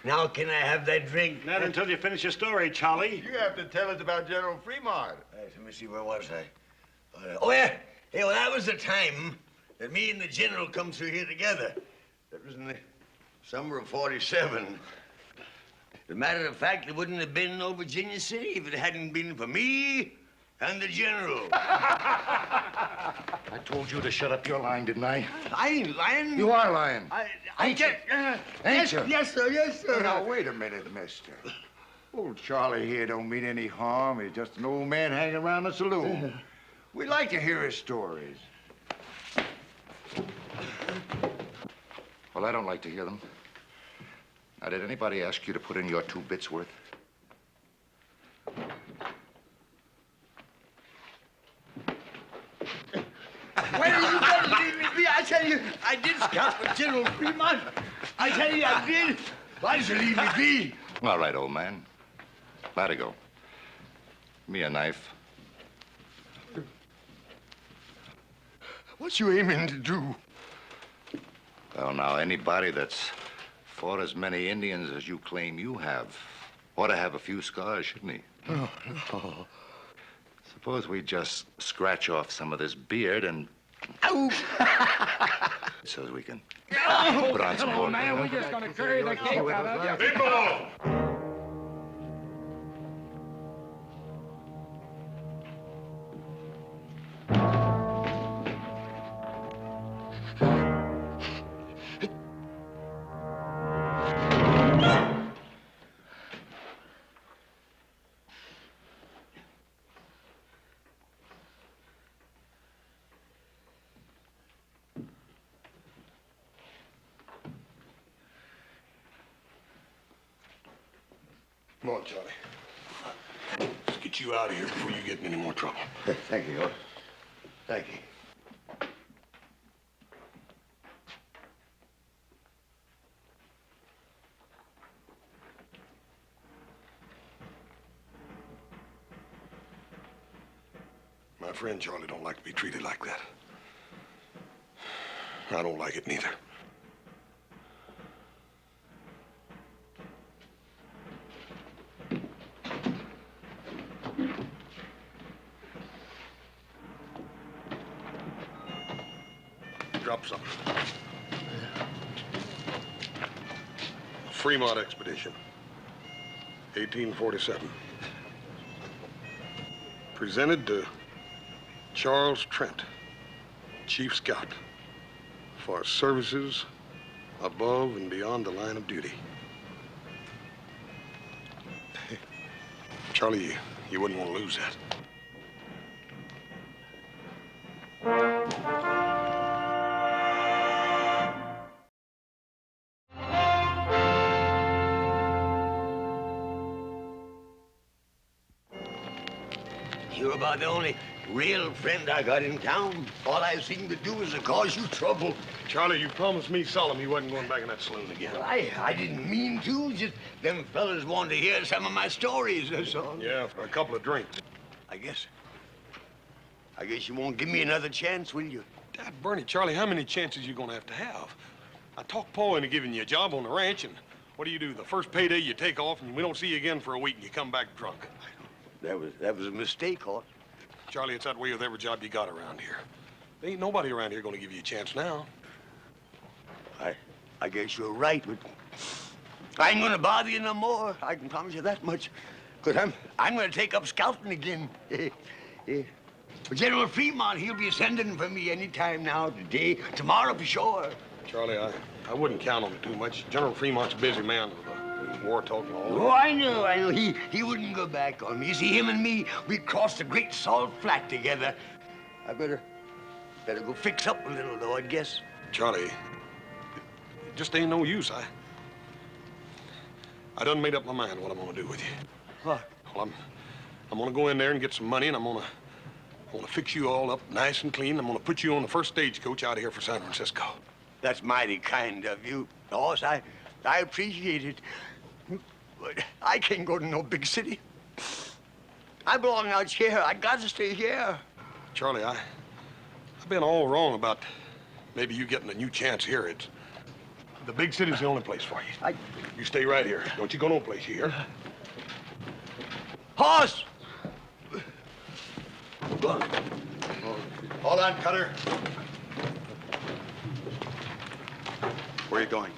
Now can I have that drink? Not until you finish your story, Charlie. You have to tell us about General Fremont. Let me see, where was I? Oh, yeah. Hey, well, that was the time that me and the general come through here together. That was in the summer of '47. As a matter of fact, there wouldn't have been no Virginia City if it hadn't been for me and the general. I told you to shut up your lying, didn't I? I ain't lying. You are lying. I can't. Ain't you? Yes, sir. Yes, sir. Now, wait a minute, mister. Old Charlie here don't mean any harm. He's just an old man hanging around the saloon. We'd like to hear his stories. Well, I don't like to hear them. Now, did anybody ask you to put in your 2 bits worth? Why did you guys leave me be? I tell you, I did scout for General Fremont. I tell you, I did. Why did you leave me be? All right, old man. Let it go. Give me a knife. What you aiming to do? Well, now, anybody that's fought as many Indians as you claim you have ought to have a few scars, shouldn't he? Oh, no. Suppose we just scratch off some of this beard and... Ow! so as we can Oh, put on some more. Man, we're just gonna carry the cake out of you. Bimbo! Come on, Charlie. Let's get you out of here before you get in any more trouble. Thank you, Otis. Thank you. My friend Charlie don't like to be treated like that. I don't like it neither. Drop something. Fremont Expedition, 1847. Presented to Charles Trent, Chief Scout, for services above and beyond the line of duty. Charlie, you wouldn't want to lose that. You're about the only real friend I got in town. All I seem to do is to cause you trouble. Charlie, you promised me solemn you wasn't going back in that saloon again. Well, I didn't mean to. Just them fellas wanted to hear some of my stories, that's all. Yeah, for a couple of drinks. I guess you won't give me another chance, will you? Dad, Bernie, Charlie, how many chances you gonna have? I talked Paul into giving you a job on the ranch, and what do? The first payday you take off, and we don't see you again for a week, and you come back drunk. That was a mistake, Hort. Charlie, it's that way with every job you got around here. There ain't nobody around here gonna give you a chance now. I guess you're right, but I ain't gonna bother you no more. I can promise you that much. Because I'm gonna take up scouting again. General Fremont, he'll be sending for me any time now, today, tomorrow for sure. Charlie, I wouldn't count on it too much. General Fremont's a busy man with the war talk and all that. Oh, I know. He wouldn't go back on me. You see, him and me, we crossed the Great Salt Flat together. I better go fix up a little, though, I guess. Charlie, it just ain't no use. I done made up my mind what I'm gonna do with you. What? Well, I'm gonna go in there and get some money, and I'm gonna fix you all up nice and clean. I'm gonna put you on the first stagecoach out of here for San Francisco. That's mighty kind of you, Hoss. I appreciate it. But I can't go to no big city. I belong out here. I got to stay here. Charlie, I've been all wrong about maybe you getting a new chance here. The big city's the only place for you. You stay right here. Don't you go no place, you hear? Horse! Hold on, Cutter. Where are you going?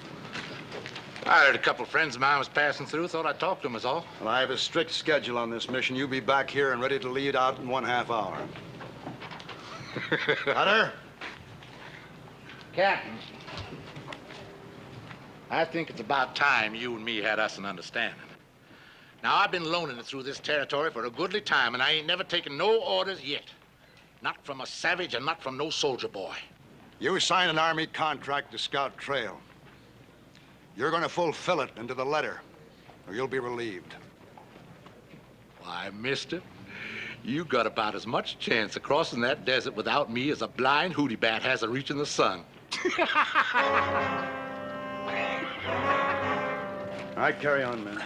I heard a couple of friends of mine was passing through. Thought I'd talk to them is all. Well, I have a strict schedule on this mission. You be back here and ready to lead out in 1/2 hour. Cutter? Captain, I think it's about time you and me had us an understanding. Now, I've been loaning it through this territory for a goodly time, and I ain't never taken no orders yet. Not from a savage and not from no soldier boy. You signed an Army contract to scout trail. You're going to fulfill it into the letter, or you'll be relieved. Why, mister, you got about as much chance of crossing that desert without me as a blind hootie bat has of reaching the sun. All right, carry on, man.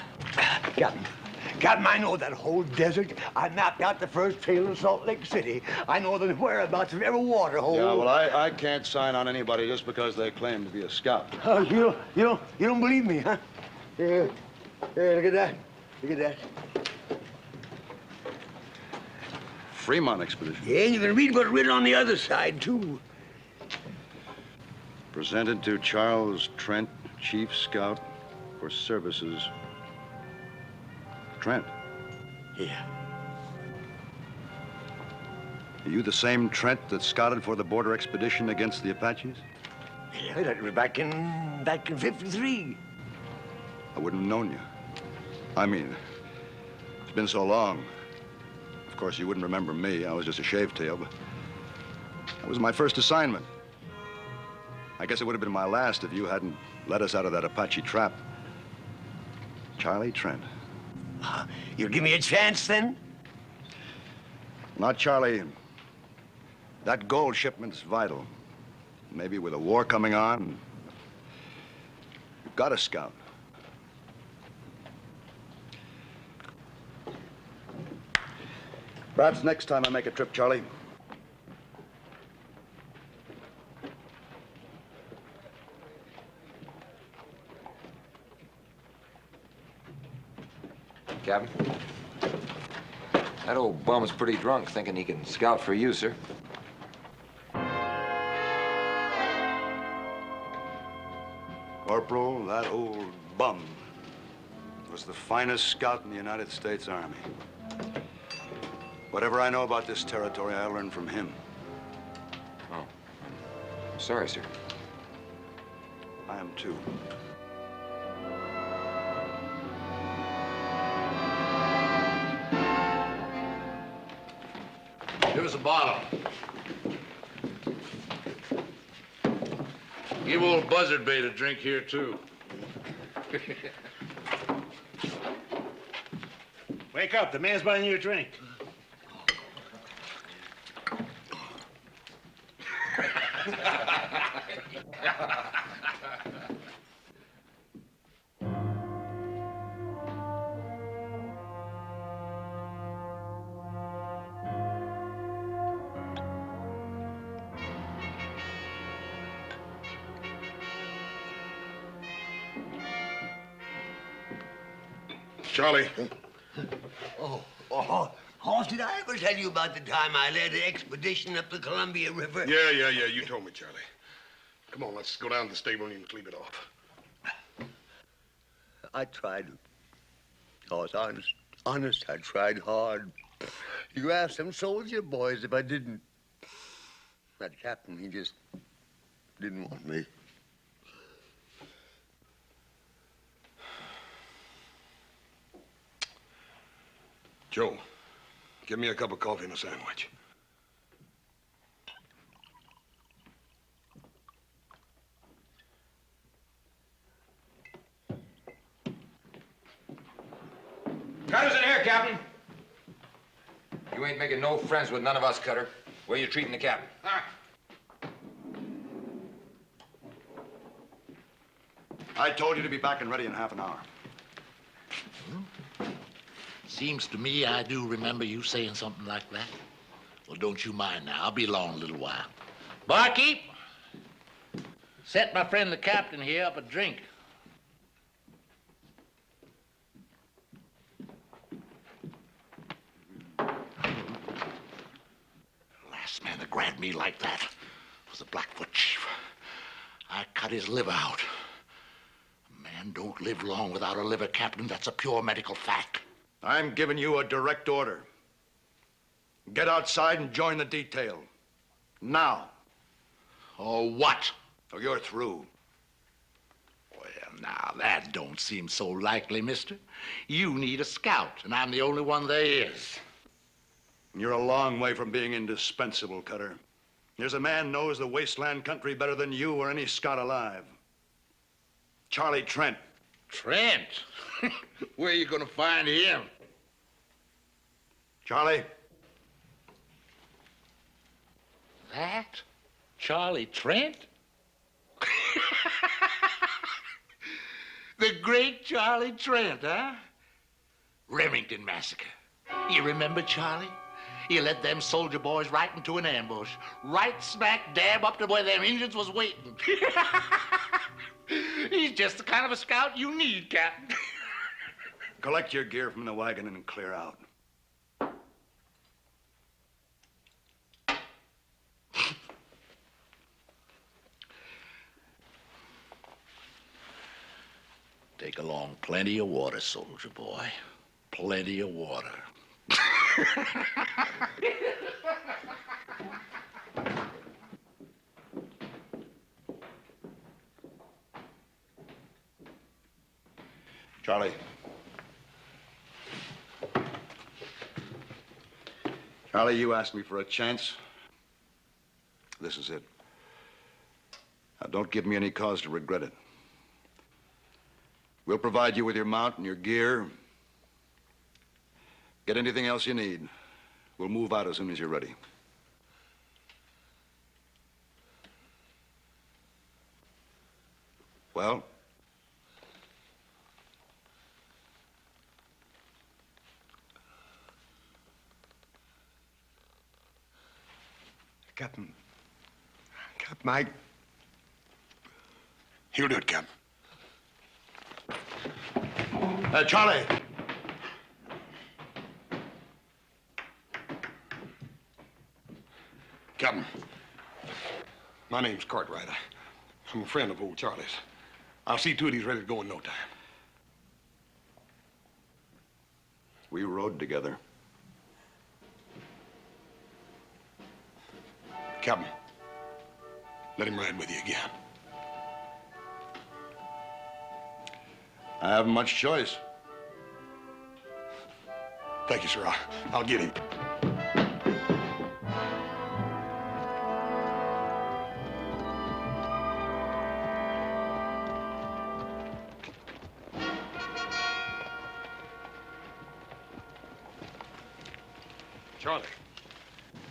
Captain, I know that whole desert. I mapped out the first trail in Salt Lake City. I know the whereabouts of every water hole. Yeah, well, I can't sign on anybody just because they claim to be a scout. You don't believe me, huh? Here, look at that. Look at that. Fremont expedition. Yeah, you can read what's written on the other side, too. Presented to Charles Trent, Chief Scout for services. Trent, Yeah. are you the same Trent that scouted for the border expedition against the Apaches? Yeah, that was back in 53. I wouldn't have known you. I mean, it's been so long. Of course, you wouldn't remember me. I was just a shave tail, but that was my first assignment. I guess it would have been my last if you hadn't let us out of that Apache trap. Charlie Trent. You'll give me a chance, then? Not Charlie. That gold shipment's vital. Maybe with a war coming on, you've got to scout. Perhaps next time I make a trip, Charlie. Captain? That old bum's pretty drunk, thinking he can scout for you, sir. Corporal, that old bum was the finest scout in the United States Army. Whatever I know about this territory, I learned from him. Oh, I'm sorry, sir. I am too. Give us a bottle. Give old Buzzard Bait a drink here, too. Wake up, the man's buying you a drink. Charlie, Hoss, did I ever tell you about the time I led an expedition up the Columbia River? yeah, you told me, Charlie. Come on, let's go down to the stable and you can clean it off. I tried. Hoss, honest, I tried hard. You asked them soldier boys if I didn't. That captain, he just didn't want me. Joe, give me a cup of coffee and a sandwich. Cutter's in here, Captain. You ain't making no friends with none of us, Cutter. Where you treating the captain? I told you to be back and ready in half an hour. Seems to me I do remember you saying something like that. Well, don't you mind now. I'll be along a little while. Barkeep, Set my friend the captain here up a drink. Last man that grabbed me like that was the Blackfoot chief. I cut his liver out. A man don't live long without a liver, Captain. That's a pure medical fact. I'm giving you a direct order. Get outside and join the detail. Now. Or what? Or you're through. Well, now, that don't seem so likely, mister. You need a scout, and I'm the only one there is. You're a long way from being indispensable, Cutter. There's a man knows the wasteland country better than you or any scout alive. Charlie Trent. Trent? Where are you going to find him? Charlie. That? Charlie Trent? The great Charlie Trent, huh? Remington Massacre. You remember Charlie? You led them soldier boys right into an ambush. Right smack dab up to where them Indians was waiting. He's just the kind of a scout you need, Captain. Collect your gear from the wagon and clear out. Take along plenty of water, soldier boy. Plenty of water. Charlie. Charlie, you asked me for a chance. This is it. Now, don't give me any cause to regret it. We'll provide you with your mount and your gear. Get anything else you need. We'll move out as soon as you're ready. Well? Captain, Mike. He'll do it, Captain. Charlie! Captain, my name's Cartwright. I'm a friend of old Charlie's. I'll see to it he's ready to go in no time. We rode together. Captain, let him ride with you again. I haven't much choice. Thank you, sir. I'll get him.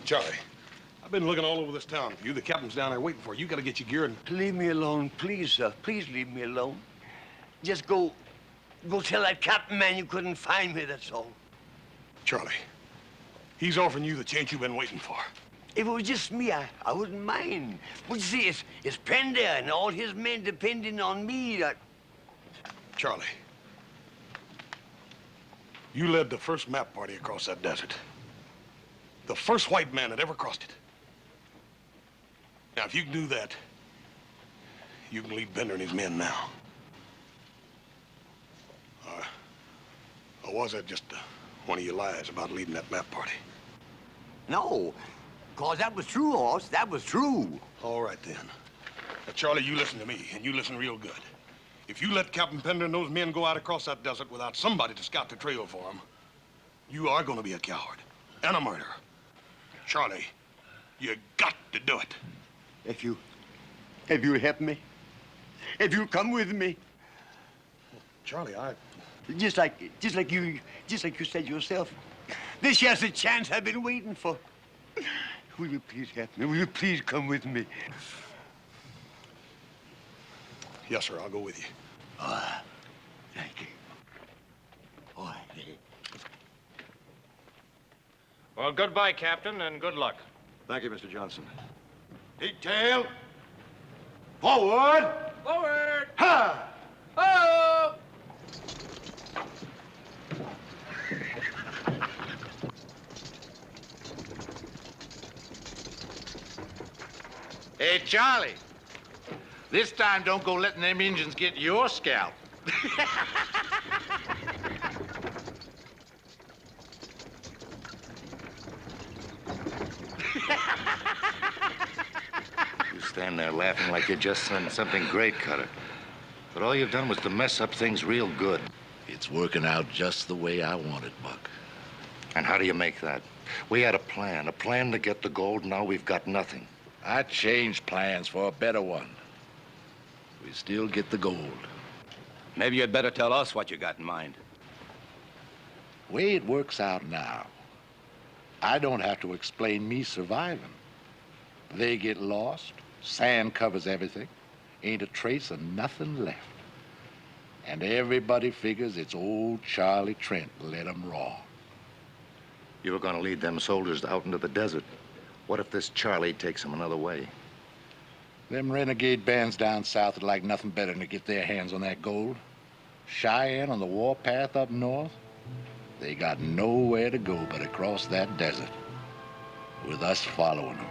Charlie, I've been looking all over this town for you. The captain's down there waiting for you. You gotta get your gear and... Leave me alone, please, sir. Please leave me alone. Just go tell that captain man you couldn't find me, that's all. Charlie, he's offering you the chance you've been waiting for. If it was just me, I wouldn't mind. But you see, it's Pender and all his men depending on me. Charlie, you led the first map party across that desert. The first white man that ever crossed it. Now, if you can do that, you can lead Bender and his men now. Or was that just one of your lies about leading that map party? No, cause that was true, Hoss. That was true. All right, then. Now, Charlie, you listen to me, and you listen real good. If you let Captain Pender and those men go out across that desert without somebody to scout the trail for them, you are going to be a coward and a murderer. Charlie, you got to do it. If you help me, if you come with me, Charlie, just like you said yourself, this here's the chance I've been waiting for. Will you please help me? Will you please come with me? Yes, sir, I'll go with you. Thank you. All right. Well, goodbye, Captain, and good luck. Thank you, Mr. Johnson. Detail. Forward! Forward! Ha! Oh! Hey, Charlie. This time don't go letting them Indians get your scalp. You stand there laughing like you just done something great, Cutter. But all you've done was to mess up things real good. It's working out just the way I want it, Buck. And how do you make that? We had a plan to get the gold. Now we've got nothing. I changed plans for a better one. We still get the gold. Maybe you'd better tell us what you got in mind. Way it works out now, I don't have to explain me surviving. They get lost, sand covers everything, ain't a trace of nothing left. And everybody figures it's old Charlie Trent let 'em raw. You were gonna lead them soldiers out into the desert. What if this Charlie takes them another way? Them renegade bands down south would like nothing better than to get their hands on that gold. Cheyenne on the warpath up north, they got nowhere to go but across that desert, with us following them.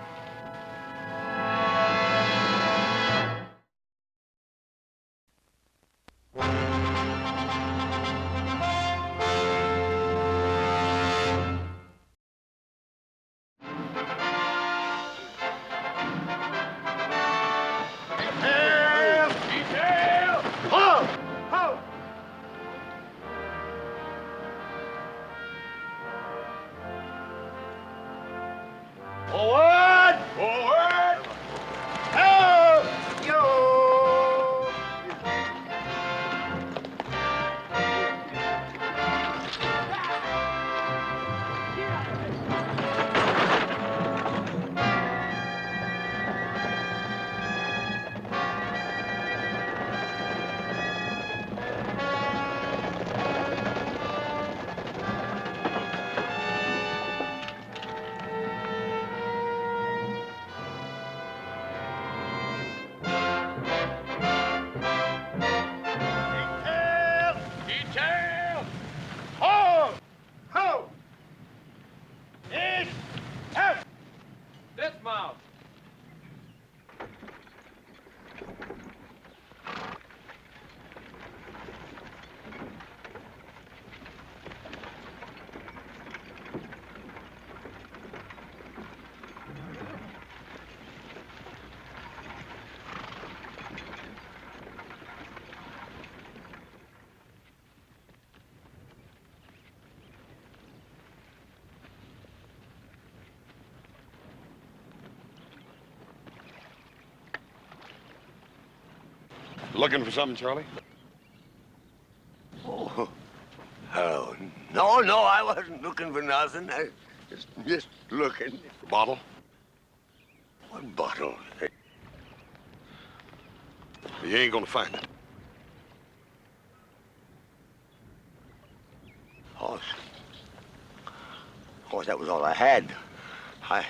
Forward! Forward! Help! Yo! Detail! Ho! Ho! East! Out! Dismount! Looking for something, Charlie? Oh, no, I wasn't looking for nothing. I just looking. The bottle? What bottle? You ain't gonna find it. Horse. Horse, that was all I had. I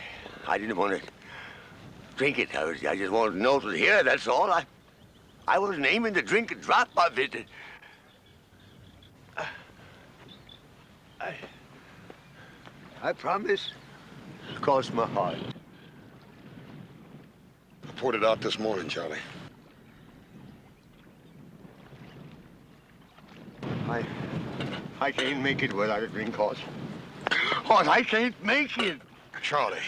didn't want to drink it. I just wanted to know it was here, that's all. I wasn't aiming to drink a drop of it. I promise. Cross my heart. I poured it out this morning, Charlie. I can't make it without a drink, Horse. Horse, I can't make it. Charlie,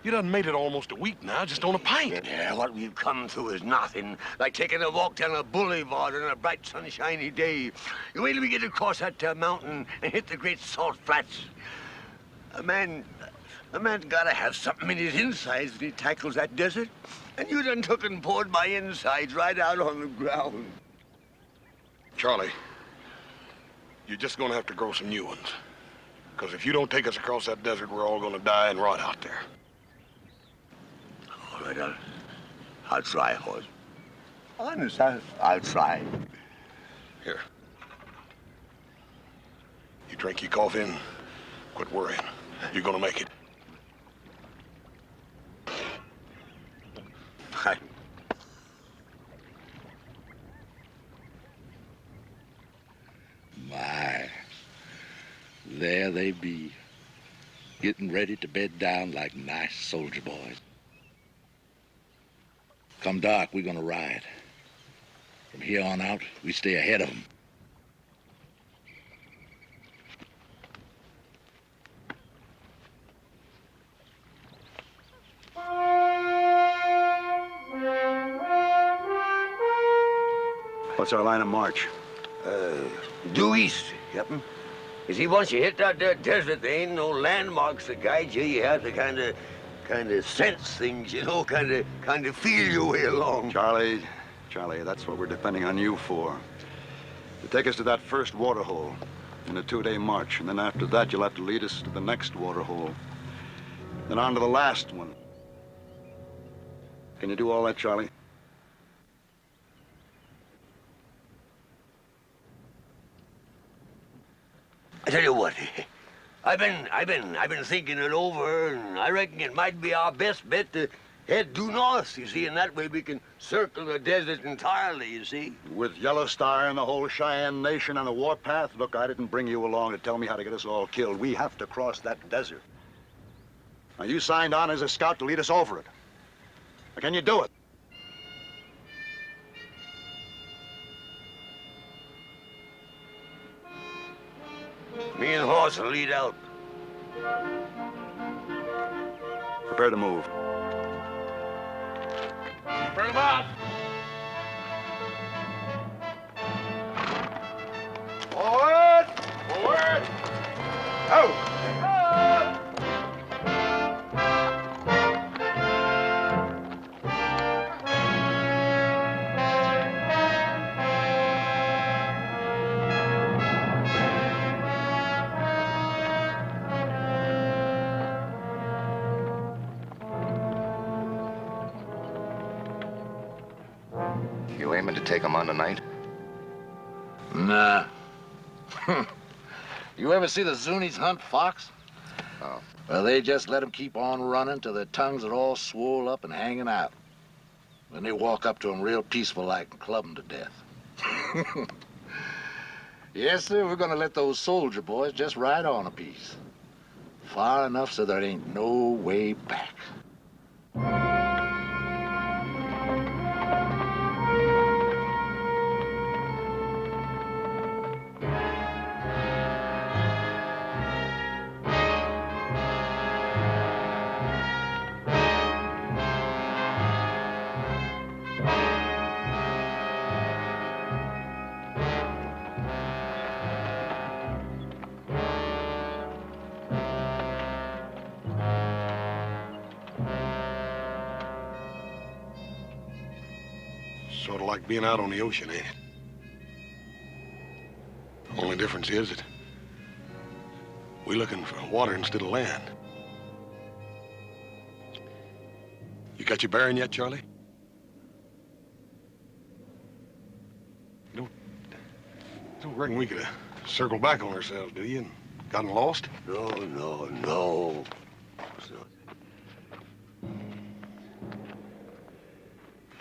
you done made it almost a week now, just on a pint. Yeah, what we've come through is nothing. Like taking a walk down a boulevard on a bright, sunshiny day. You wait till we get across that mountain and hit the great salt flats. A man's gotta have something in his insides when he tackles that desert. And you done took and poured my insides right out on the ground. Charlie, you're just gonna have to grow some new ones. Because if you don't take us across that desert, we're all gonna die and rot out there. All right, I'll try, Horse. Honest, I'll try. Here. You drink your coffee and quit worrying. You're gonna make it. be getting ready to bed down like nice soldier boys. Come dark, we're gonna ride. From here on out, we stay ahead of them. What's our line of march? Due east, Captain. You see, once you hit that there desert, there ain't no landmarks to guide you. You have to kind of sense things, you know, kind of feel your way along. Charlie, that's what we're depending on you for. To take us to that first water hole in a 2-day march, and then after that, you'll have to lead us to the next water hole, then on to the last one. Can you do all that, Charlie? I tell you what, I've been thinking it over, and I reckon it might be our best bet to head due north, you see, and that way we can circle the desert entirely, you see. With Yellow Star and the whole Cheyenne Nation on the warpath? Look, I didn't bring you along to tell me how to get us all killed. We have to cross that desert. Now, you signed on as a scout to lead us over it. Now, can you do it? Me and Horse will lead out. Prepare to move. Bring 'em out. Forward! Forward. Out! You aiming to take them on tonight? Nah. You ever see the Zunis hunt fox? Oh. Well, they just let them keep on running till their tongues are all swole up and hanging out. Then they walk up to them real peaceful like and club them to death. Yes, sir, we're gonna let those soldier boys just ride on a piece. Far enough so there ain't no way back. Sort of like being out on the ocean, ain't it? Only difference is that we're looking for water instead of land. You got your bearing yet, Charlie? You don't reckon we could circle back on ourselves, do you, and gotten lost? No.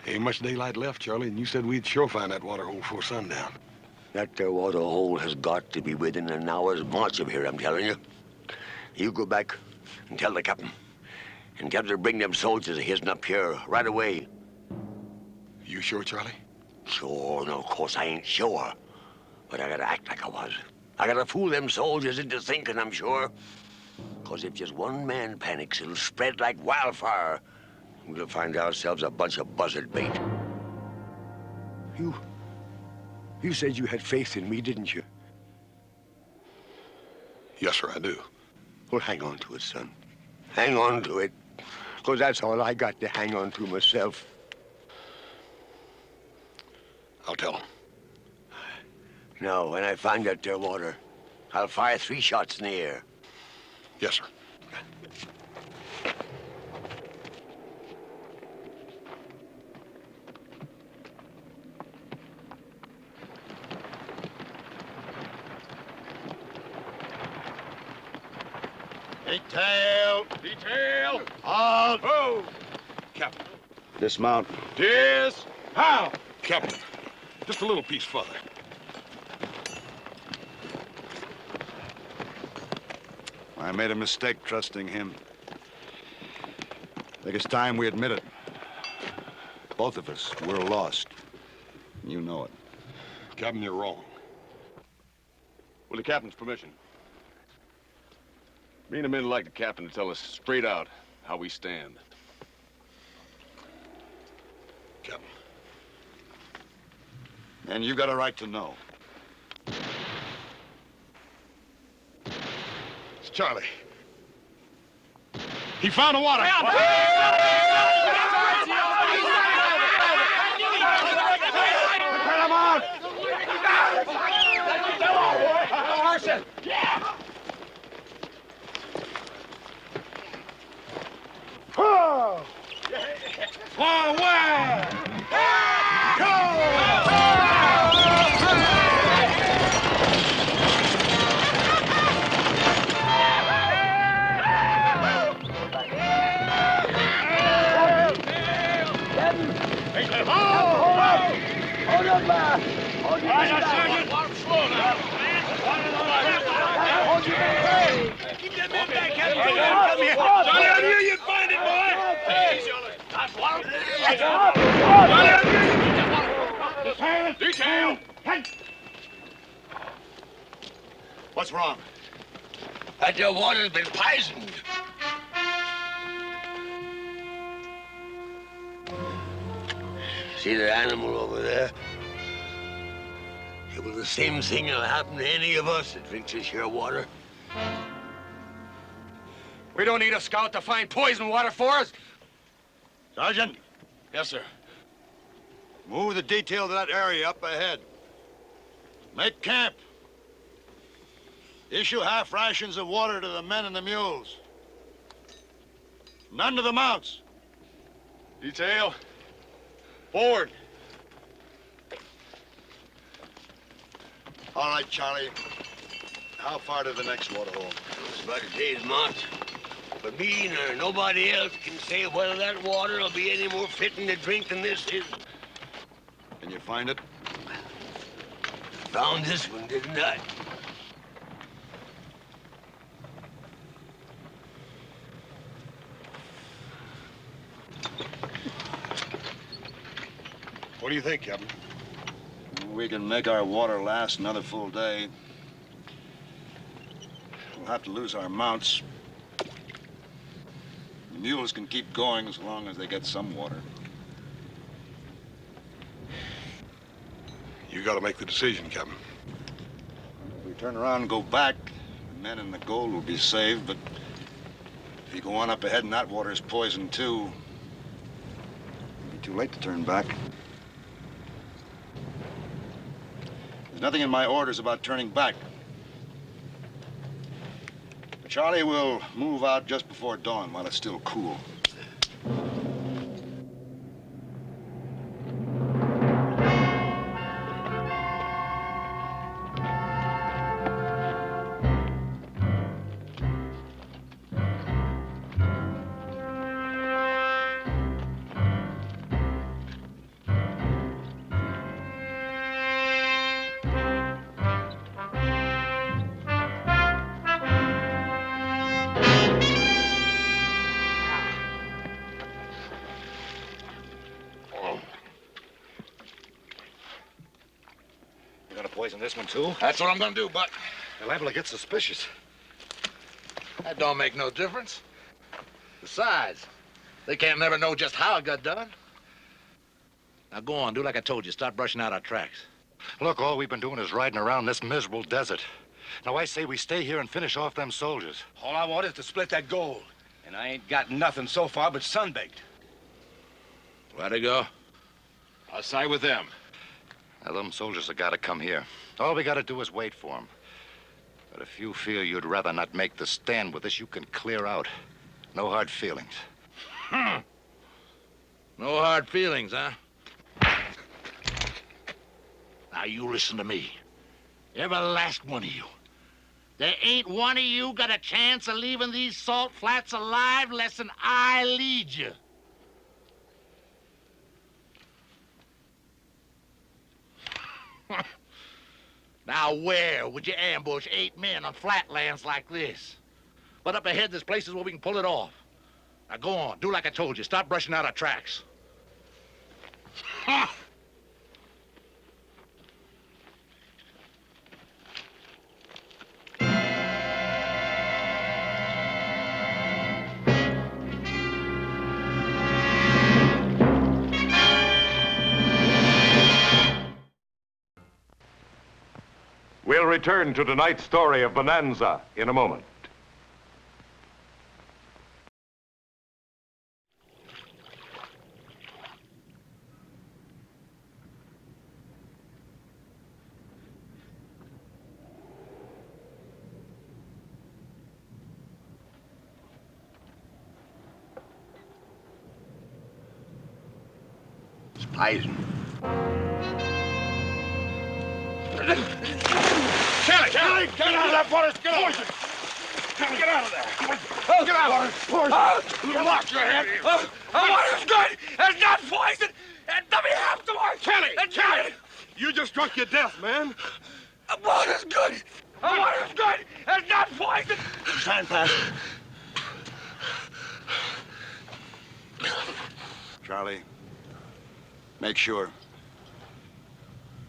Ain't much daylight left, Charlie, and you said we'd sure find that water hole before sundown. That there water hole has got to be within an hour's march of here, I'm telling you. You go back and tell the captain. And tell him to bring them soldiers of his up here right away. You sure, Charlie? Sure, no, of course I ain't sure. But I gotta act like I was. I gotta fool them soldiers into thinking I'm sure. 'Cause if just one man panics, it'll spread like wildfire. We'll find ourselves a bunch of buzzard bait. You said you had faith in me, didn't you? Yes, sir, I do. Well, hang on to it, son. Hang on to it. 'Cause that's all I got to hang on to myself. I'll tell him. Now, when I find that there water, I'll fire 3 shots in the air. Yes, sir. Detail. Detail. Halt! Oh. Captain. Dismount. How? Captain, just a little piece further. I made a mistake trusting him. I think it's time we admit it. Both of us, we're lost. You know it. Captain, you're wrong. With the captain's permission, me and the men would like the captain to tell us straight out how we stand. Captain. And you got a right to know. It's Charlie. He found the water. Detail! What's wrong? That your water's been poisoned. See that animal over there? It was the same thing that'll happen to any of us that drinks this here water. We don't need a scout to find poison water for us. Sergeant, Yes, sir. move the detail to that area up ahead. Make camp. Issue half rations of water to the men and the mules. None to the mounts. Detail. Forward. All right, Charlie. How far to the next water hole? It's about a day's march. But me nor nobody else can say whether that water will be any more fitting to drink than this is. Can you find it? Found this one, didn't I? What do you think, Captain? We can make our water last another full day. We'll have to lose our mounts. The mules can keep going as long as they get some water. You got to make the decision, Captain. If we turn around and go back, the men and the gold will be saved, but if you go on up ahead and that water's poisoned too, it'll be too late to turn back. There's nothing in my orders about turning back. Charlie will move out just before dawn while it's still cool. You gonna poison this one, too? That's what I'm gonna do, but They're liable to get suspicious. that don't make no difference. Besides, they can't never know just how it got done. Now go on, do like I told you. Start brushing out our tracks. Look, all we've been doing is riding around this miserable desert. Now, I say we stay here and finish off them soldiers. All I want is to split that gold. And I ain't got nothing so far but sunbaked. Where'd they go? I'll side with them. Now, them soldiers have got to come here. All we got to do is wait for them. But if you feel you'd rather not make the stand with us, you can clear out. No hard feelings. No hard feelings, huh? Now you listen to me. Every last one of you. There ain't one of you got a chance of leaving these salt flats alive less than I lead you. Now where would you ambush 8 men on flatlands like this? But up ahead, there's places where we can pull it off. Now go on. Do like I told you. Stop brushing out our tracks. We'll return to tonight's story of Bonanza in a moment. It's poison. Kelly! Get out of that water! Get out! Get out of there! Oh, get out! Poison! Lock your head! The water's good! It's not poison! And let me have some more! Kelly! You just drunk your death, man. The water's good! The water's good! It's not poison! Time pass. Charlie, make sure.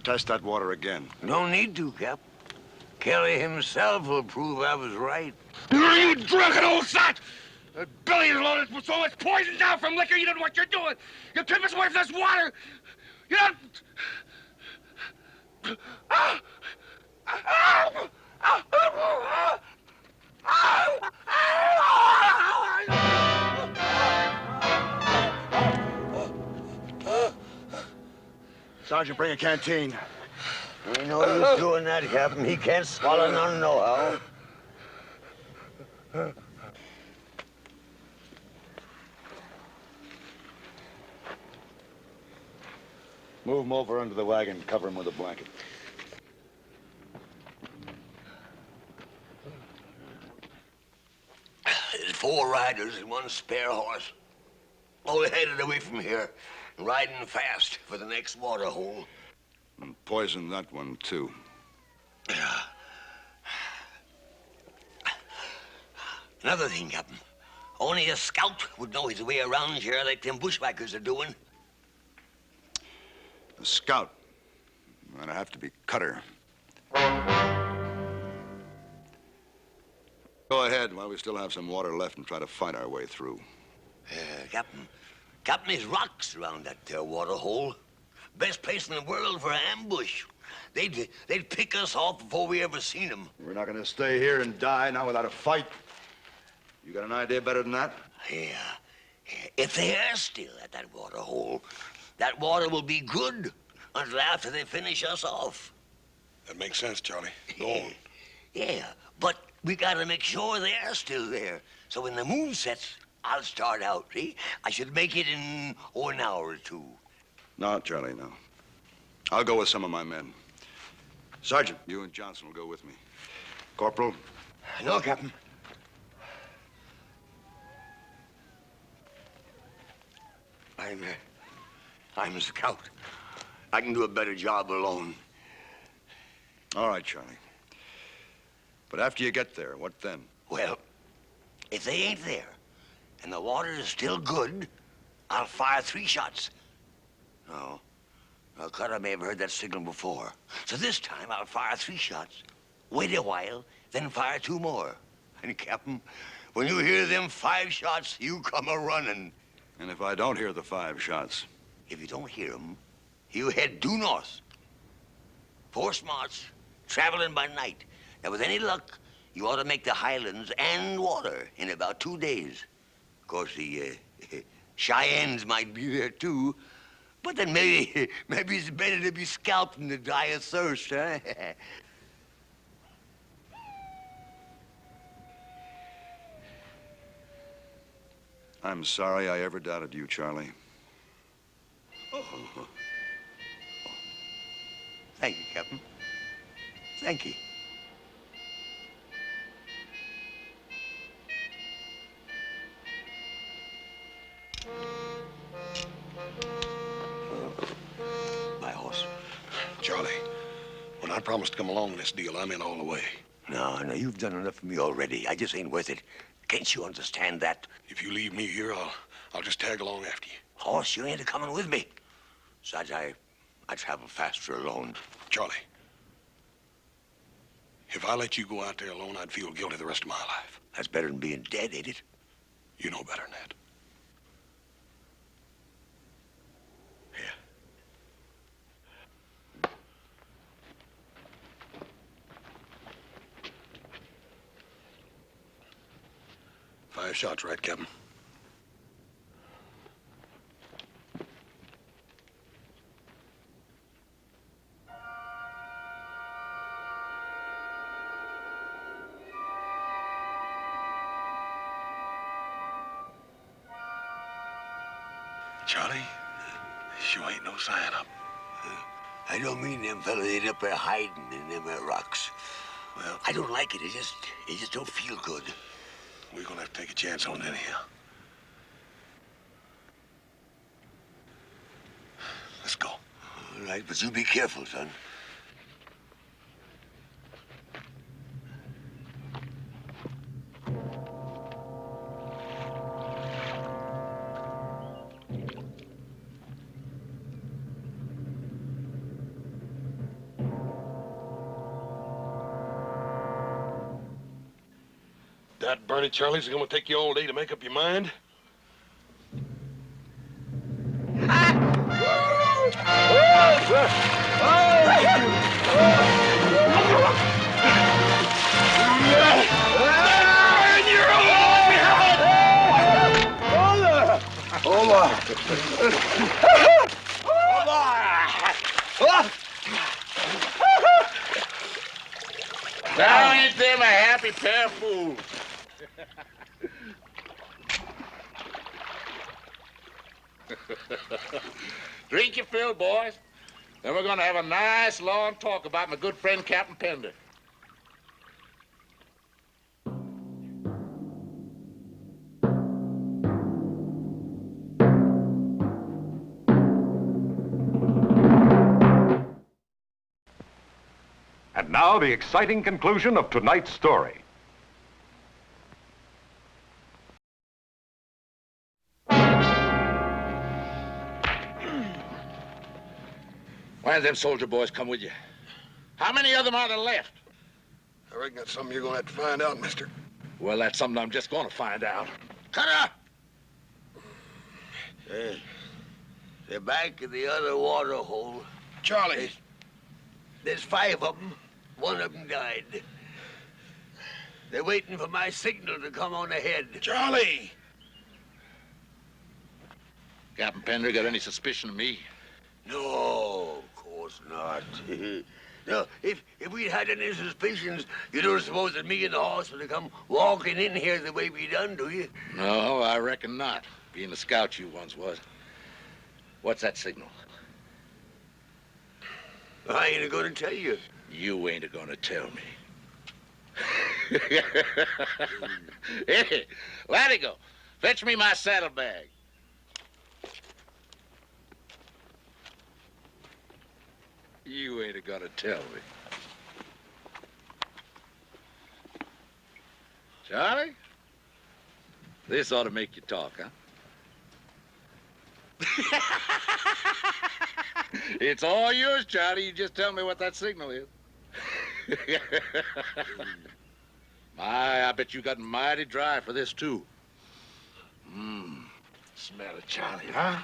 Test that water again. No need to, Cap. Kelly himself will prove I was right. You drunken old sot! The belly is loaded with so much poison down from liquor, you don't know what you're doing. You keep us away from this water. You don't... Sergeant, bring a canteen. Ain't no use doing that, Captain. He can't swallow none nohow. Move him over under the wagon, cover him with a blanket. There's 4 riders and 1 spare horse. All headed away from here, riding fast for the next water hole. And poison that one, too. Another thing, Captain. Only a scout would know his way around here like them bushwhackers are doing. A scout. That'd have to be Cutter. Go ahead while we still have some water left and try to fight our way through. Captain, there's rocks around that there water hole. Best place in the world for an ambush. They'd pick us off before we ever seen them. We're not going to stay here and die now without a fight. You got an idea better than that? Yeah. If they're still at that water hole, that water will be good until after they finish us off. That makes sense, Charlie. Go on. Yeah, but we gotta make sure they're still there. So when the moon sets, I'll start out, see? I should make it in, an hour or 2. No, Charlie, no. I'll go with some of my men. Sergeant, you and Johnson will go with me. Corporal? No, Captain. I'm a scout. I can do a better job alone. All right, Charlie. But after you get there, what then? Well, if they ain't there and the water is still good, I'll fire 3 shots. No. Well, Cutter may have heard that signal before. So this time I'll fire 3 shots, wait a while, then fire 2 more. And, Captain, when you hear them 5 shots, you come a-running. And if I don't hear the 5 shots? If you don't hear them, you head due north. 4 smarts, traveling by night. Now, with any luck, you ought to make the highlands and water in about 2 days. Of course, the Cheyennes might be there, too. But then maybe it's better to be scalped than to die of thirst, huh? I'm sorry I ever doubted you, Charlie. Thank you, Captain. Thank you. My horse. Charlie, when I promised to come along in this deal, I'm in all the way. No, you've done enough for me already. I just ain't worth it. Can't you understand that? If you leave me here, I'll just tag along after you. Horse, you ain't a-coming with me. Besides, I travel faster alone. Charlie, if I let you go out there alone, I'd feel guilty the rest of my life. That's better than being dead, ain't it? You know better than that. Here. 5 shots, right, Captain? Charlie, sure ain't no sign up. I don't mean them fellas ain't up there hiding in them there rocks. Well, I don't like it. It just don't feel good. We're gonna have to take a chance on it anyhow. Let's go. All right, but you be careful, son. That Bernie Charlie's gonna take you all day to make up your mind? Now ain't them a happy pair of fools? Drink your fill, boys. Then we're gonna have a nice long talk about my good friend Captain Pender. And now the exciting conclusion of tonight's story. Why did them soldier boys come with you? How many of them are there left? I reckon that's something you're gonna have to find out, mister. Well, that's something I'm just gonna find out. Cutter! They're back in the other water hole. Charlie! There's 5 of them. 1 of them died. They're waiting for my signal to come on ahead. Charlie! Captain Pender got any suspicion of me? No, of course not. No, if we'd had any suspicions, you don't suppose that me and the horse would have come walking in here the way we done, do you? No, I reckon not. Being the scout you once was. What's that signal? I ain't gonna tell you. You ain't gonna tell me. Hey, Latigo, fetch me my saddlebag. You ain't gonna tell me. Charlie? This ought to make you talk, huh? It's all yours, Charlie. You just tell me what that signal is. My, I bet you got mighty dry for this, too. Smell it, Charlie, huh?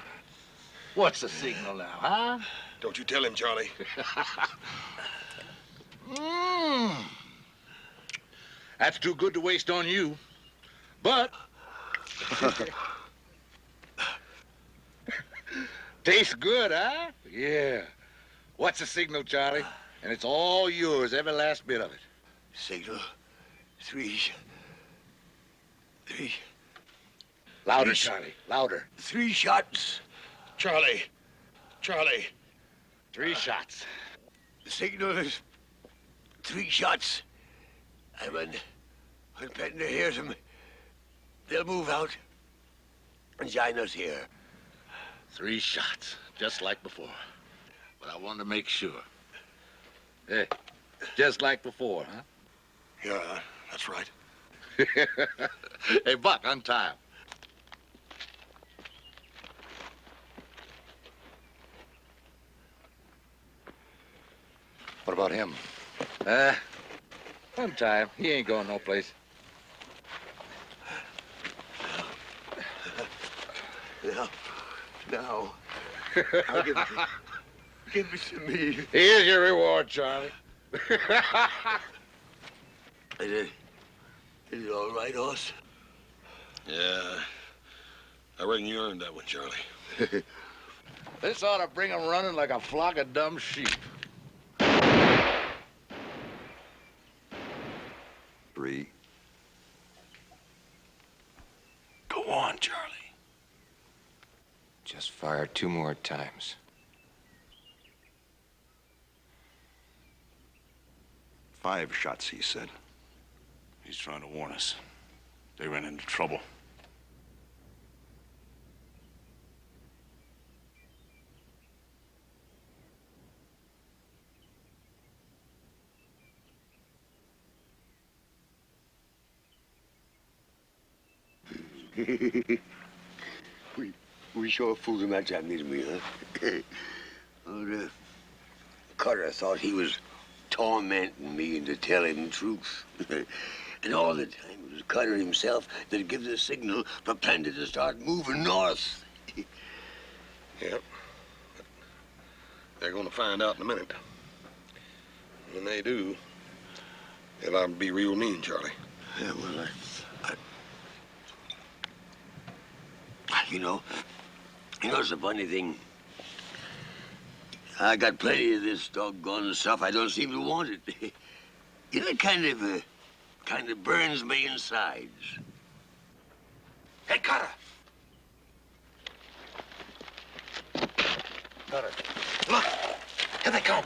What's the signal now, huh? Don't you tell him, Charlie. That's too good to waste on you. But... tastes good, huh? Yeah. What's the signal, Charlie? And it's all yours, every last bit of it. Signal. 3. Louder, Charlie. Louder. 3 shots. Charlie. Charlie. 3 shots. The signal is 3 shots. And when Pender hears them, they'll move out and join us here. 3 shots, just like before. But I wanted to make sure. Hey, just like before, huh? Yeah, that's right. Hey, Buck, untie him. What about him? Untie him. He ain't going no place. Now, give it to me. Here's your reward, Charlie. Is it all right, Hoss? Yeah, I reckon you earned that one, Charlie. This ought to bring them running like a flock of dumb sheep. 3. Go on, Charlie. Just fire 2 more times. 5 shots, he said. He's trying to warn us. They ran into trouble. we sure fooled him that time, didn't we, huh? Cutter thought he was tormenting me into telling the truth. And all the time it was Cutter himself that gives the signal for Pender to start moving north. Yep. They're gonna find out in a minute. When they do, they'll liable to be real mean, Charlie. Yeah, well, you know, it's a funny thing. I got plenty of this doggone stuff. I don't seem to want it. You know, it kind of burns me insides. Hey, Cutter! Cutter, look! Here they come!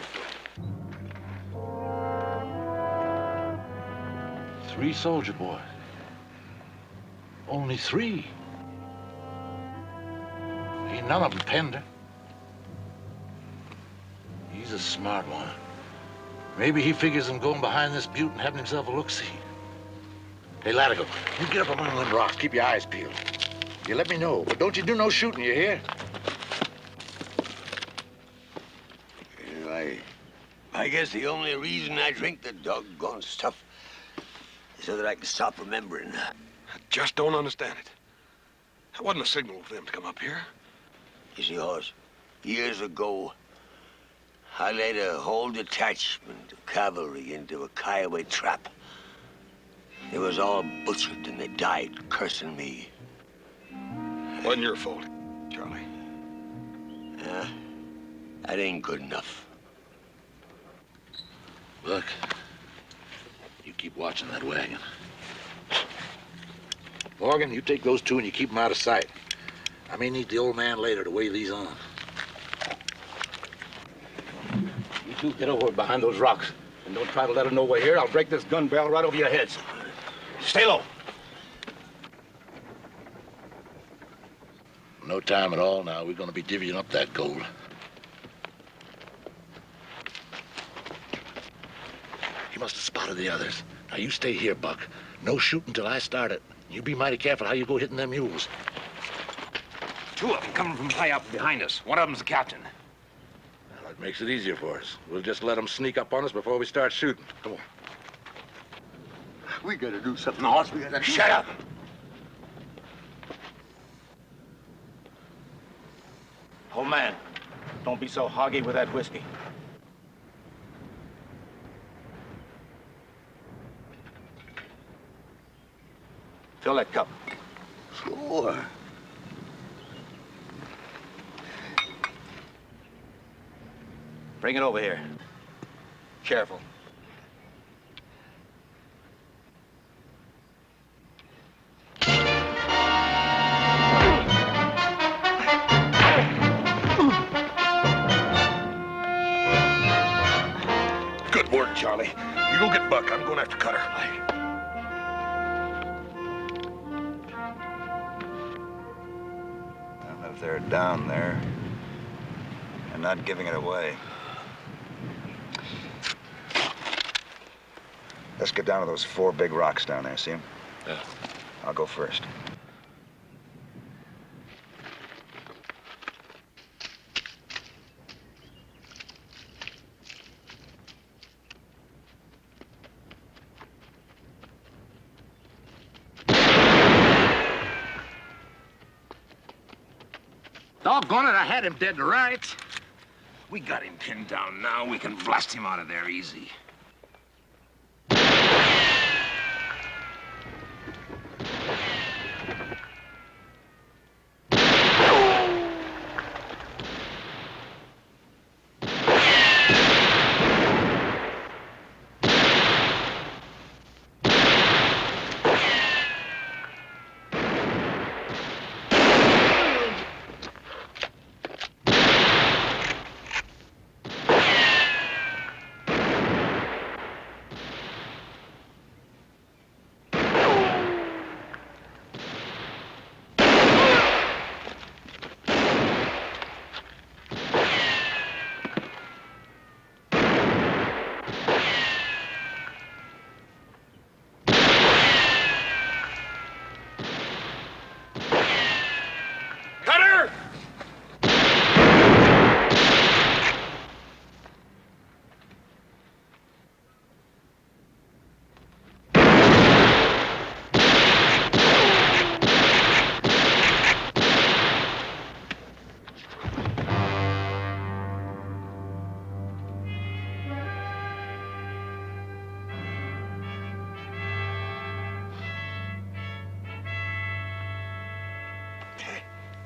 3 soldier boys. Only 3. Ain't none of them Pender. He's a smart one. Maybe he figures on going behind this butte and having himself a look-see. Hey, Latigo, you get up among them rocks. Keep your eyes peeled. You let me know, but don't you do no shooting, you hear? You know, I guess the only reason I drink the doggone stuff is so that I can stop remembering. I just don't understand it. That wasn't a signal for them to come up here. You see, Hoss, years ago, I led a whole detachment of cavalry into a Kiowa trap. They was all butchered and they died cursing me. Wasn't your fault, Charlie. Yeah, that ain't good enough. Look, you keep watching that wagon. Morgan, you take those 2 and you keep them out of sight. I may need the old man later to weigh these on. You 2 get over behind those rocks. And don't try to let them know we're here. I'll break this gun barrel right over your heads. Stay low. No time at all now. We're going to be divvying up that gold. He must have spotted the others. Now, you stay here, Buck. No shooting till I start it. You be mighty careful how you go hitting them mules. 2 of them coming from high up behind us. One of them's the captain. Well, that makes it easier for us. We'll just let them sneak up on us before we start shooting. Come on. We gotta do something, Hoss. We gotta Shut up! Old man, don't be so hoggy with that whiskey. Fill that cup. Sure. Bring it over here. Careful. Good work, Charlie. You go get Buck. I'm going after Cutter. If they're down there and not giving it away. Let's get down to those 4 big rocks down there, see them? Yeah. I'll go first. Doggone it, I had him dead to rights. We got him pinned down now. We can blast him out of there easy.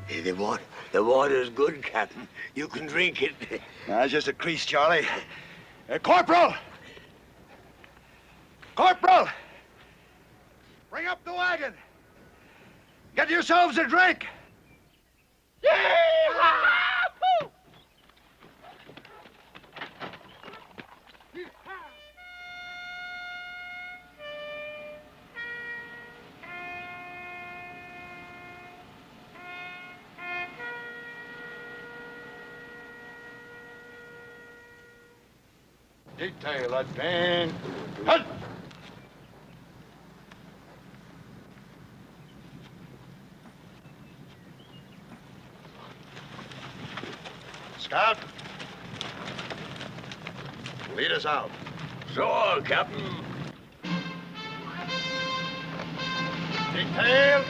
Hey, the water's good, Captain. You can drink it. That's just a crease, Charlie. Corporal! Corporal! Bring up the wagon. Get yourselves a drink. Detail advance. Halt! Scout. Lead us out. Sure, Captain. Detail.